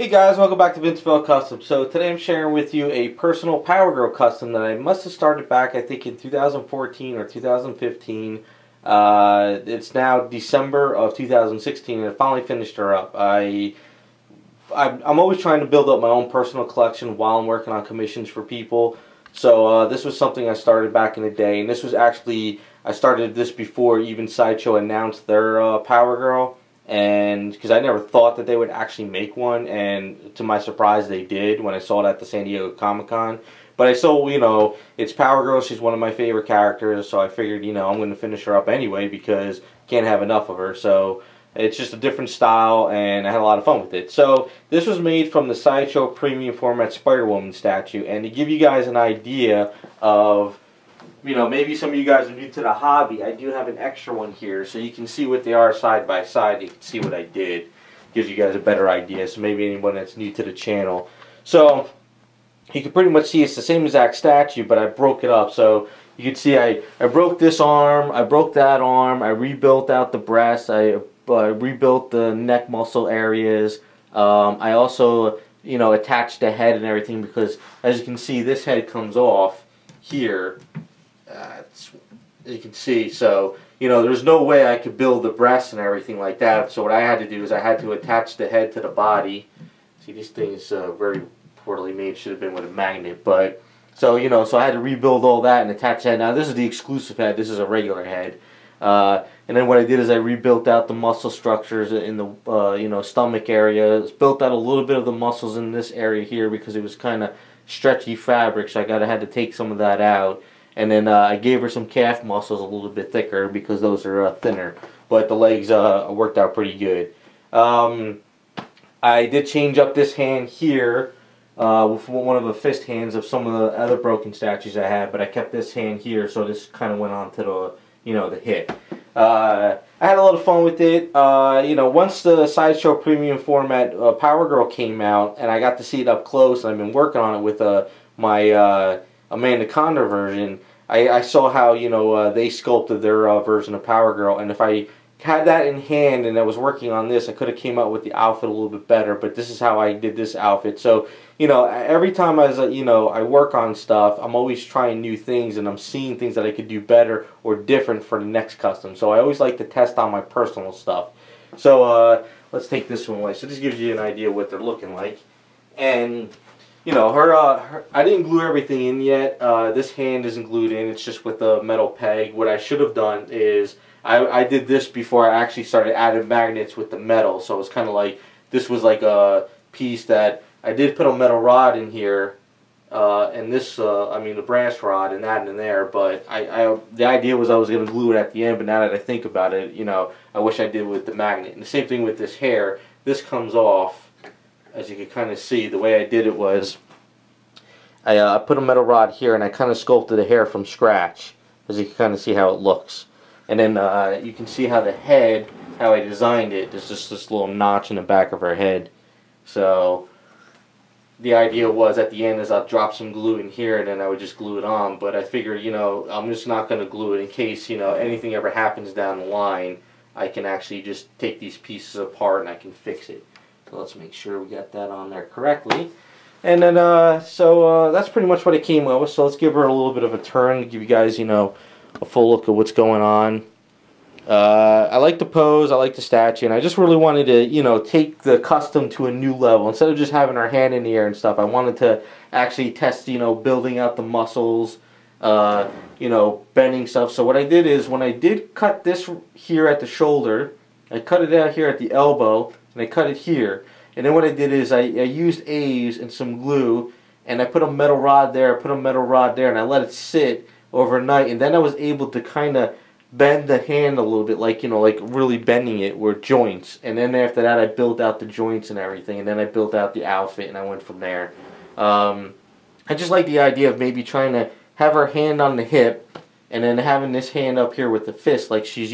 Hey guys, welcome back to VInce-Vell Custom. So today I'm sharing with you a personal Power Girl custom that I must have started back I think in 2014 or 2015. It's now December of 2016 and I finally finished her up. I'm always trying to build up my own personal collection while I'm working on commissions for people. So this was something I started back in the day, and this was actually, I started this before even Sideshow announced their Power Girl. And because I never thought that they would actually make one, and to my surprise they did when I saw it at the San Diego Comic-Con. But I saw, it's Power Girl, she's one of my favorite characters, so I figured, I'm going to finish her up anyway because can't have enough of her. So it's just a different style, and I had a lot of fun with it. So this was made from the Sideshow Premium Format Spider-Woman statue, and to give you guys an idea of, maybe some of you guys are new to the hobby, I do have an extra one here, so you can see what they are side by side. You can see what I did. Gives you guys a better idea, so maybe anyone that's new to the channel. So, you can pretty much see it's the same exact statue, but I broke it up. So, you can see I broke this arm, I broke that arm, I rebuilt out the breast, I rebuilt the neck muscle areas. I also, attached the head and everything because, as you can see, this head comes off here. As you can see, so there's no way I could build the breasts and everything like that. So what I had to do is I had to attach the head to the body. See, this thing is very poorly made. Should have been with a magnet, but so so I had to rebuild all that and attach the head. Now this is the exclusive head. This is a regular head. And then what I did is I rebuilt out the muscle structures in the stomach area. Built out a little bit of the muscles in this area here because it was kind of stretchy fabric, so I had to take some of that out. And then I gave her some calf muscles a little bit thicker because those are thinner. But the legs worked out pretty good. I did change up this hand here with one of the fist hands of some of the other broken statues I had. But I kept this hand here, so this kind of went on to the, the hip. I had a lot of fun with it. Once the Sideshow Premium Format Power Girl came out, and I got to see it up close, and I've been working on it with my Amanda Conner version, I saw how they sculpted their version of Power Girl, and if I had that in hand and I was working on this, I could have came out with the outfit a little bit better. But this is how I did this outfit. So every time I work on stuff, I'm always trying new things, and I'm seeing things that I could do better or different for the next custom. So I always like to test on my personal stuff. So let's take this one away. So this gives you an idea what they're looking like. And I didn't glue everything in yet. This hand isn't glued in. It's just with a metal peg. What I should have done is I did this before I actually started adding magnets with the metal. So it was kind of like, this was like a piece that I did put a metal rod in here. And this, the brass rod and that in there. But the idea was I was going to glue it at the end. But now that I think about it, I wish I did with the magnet. And the same thing with this hair. This comes off. As you can kind of see, the way I did it was I put a metal rod here and I kind of sculpted the hair from scratch. As you can kind of see how it looks. And then you can see how the head, how I designed it, there's just this little notch in the back of her head. So the idea was at the end is I'll drop some glue in here and then I would just glue it on. But I figured, I'm just not going to glue it in case, anything ever happens down the line. I can actually just take these pieces apart and I can fix it. So let's make sure we got that on there correctly. And then, that's pretty much what it came up with. So let's give her a little bit of a turn to give you guys, a full look of what's going on. I like the pose, I like the statue, and I just really wanted to, take the custom to a new level. Instead of just having her hand in the air and stuff, I wanted to actually test, building out the muscles, bending stuff. So what I did is, when I did cut this here at the shoulder, I cut it out here at the elbow, and I cut it here. And then what I did is I used A's and some glue, and I put a metal rod there, I put a metal rod there, and I let it sit overnight. And then I was able to kind of bend the hand a little bit, like really bending it with joints. And then after that, I built out the joints and everything, and then I built out the outfit, and I went from there. I just like the idea of maybe trying to have her hand on the hip, and then having this hand up here with the fist, like she's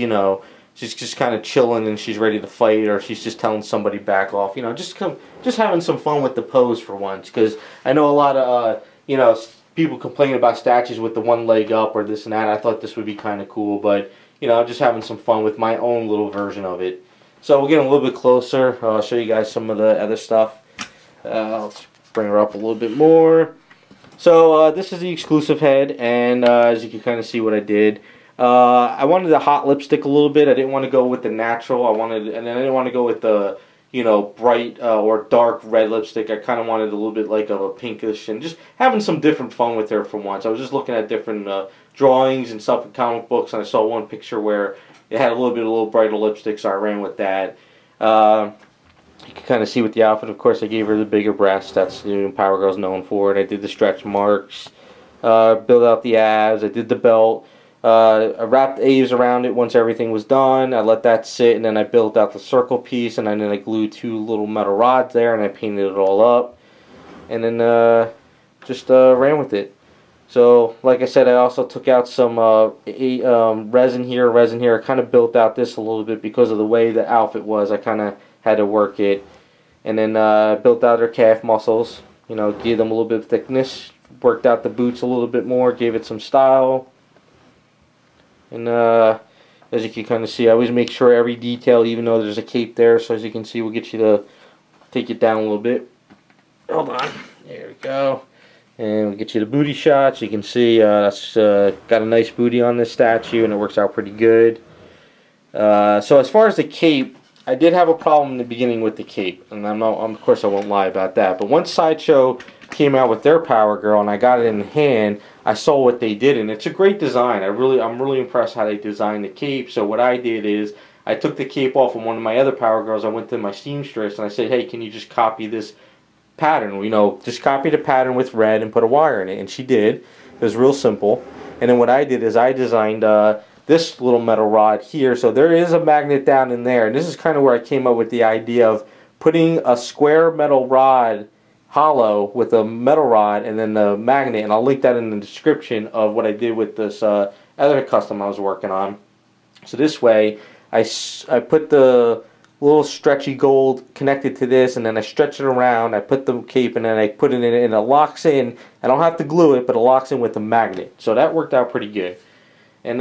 she's just kind of chilling and she's ready to fight, or she's just telling somebody back off. Just having some fun with the pose for once. Because I know a lot of people complain about statues with the one leg up or this and that. I thought this would be kind of cool, but just having some fun with my own little version of it. So we'll get a little bit closer. I'll show you guys some of the other stuff. Let's bring her up a little bit more. So this is the exclusive head, and as you can kind of see what I did. I wanted the hot lipstick a little bit. I didn't want to go with the natural. And then I didn't want to go with the, you know, bright or dark red lipstick. I kind of wanted a little bit like of a pinkish, and just having some different fun with her for once. I was just looking at different drawings and stuff in comic books, and I saw one picture where it had a little brighter lipstick, so I ran with that. You can kind of see with the outfit, of course, I gave her the bigger breasts. That's, you know, Power Girl's known for it. I did the stretch marks, built out the abs, I did the belt. I wrapped A's around it once everything was done. I let that sit, and then I built out the circle piece, and then I glued 2 little metal rods there, and I painted it all up, and then just ran with it. So, like I said, I also took out some resin here. I kind of built out this a little bit because of the way the outfit was. I kind of had to work it, and then built out her calf muscles. You know, gave them a little bit of thickness. Worked out the boots a little bit more. Gave it some style. And as you can kind of see, I always make sure every detail, even though there's a cape there. So as you can see, we'll get you to take it down a little bit. Hold on. There we go. And we'll get you the booty shots. You can see that's got a nice booty on this statue, and it works out pretty good. So as far as the cape, I did have a problem in the beginning with the cape, and of course I won't lie about that. But once Sideshow came out with their Power Girl and I got it in hand, I saw what they did, and it's a great design. I'm really impressed how they designed the cape. So what I did is I took the cape off of one of my other Power Girls. I went to my seamstress and I said, hey, can you just copy this pattern? You know, just copy the pattern with red and put a wire in it. And she did. It was real simple. And then what I did is I designed this little metal rod here. So there is a magnet down in there, and this is kind of where I came up with the idea of putting a square metal rod hollow with a metal rod and then the magnet, and I'll link that in the description of what I did with this other custom I was working on. So this way I put the little stretchy gold connected to this, and then I stretch it around, I put the cape, and then I put it in, and it locks in. I don't have to glue it, but it locks in with the magnet. So that worked out pretty good. And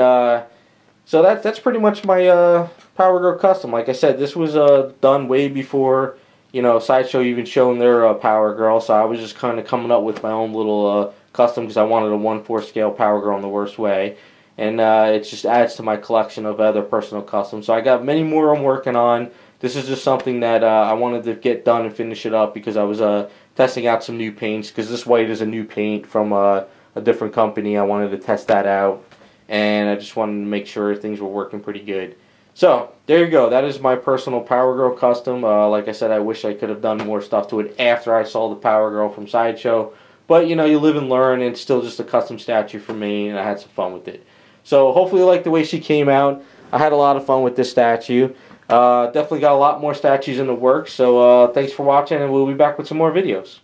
so that's pretty much my Power Girl custom. Like I said, this was done way before, you know, Sideshow even showing their Power Girl, so I was just kind of coming up with my own little custom because I wanted a 1/4 scale Power Girl in the worst way. And it just adds to my collection of other personal customs. So I got many more I'm working on. This is just something that I wanted to get done and finish it up because I was testing out some new paints, because this white is a new paint from a different company. I wanted to test that out, and I just wanted to make sure things were working pretty good. So there you go. That is my personal Power Girl custom. Like I said, I wish I could have done more stuff to it after I saw the Power Girl from Sideshow. But, you know, you live and learn, and it's still just a custom statue for me, and I had some fun with it. So hopefully you like the way she came out. I had a lot of fun with this statue. Definitely got a lot more statues in the works. So thanks for watching, and we'll be back with some more videos.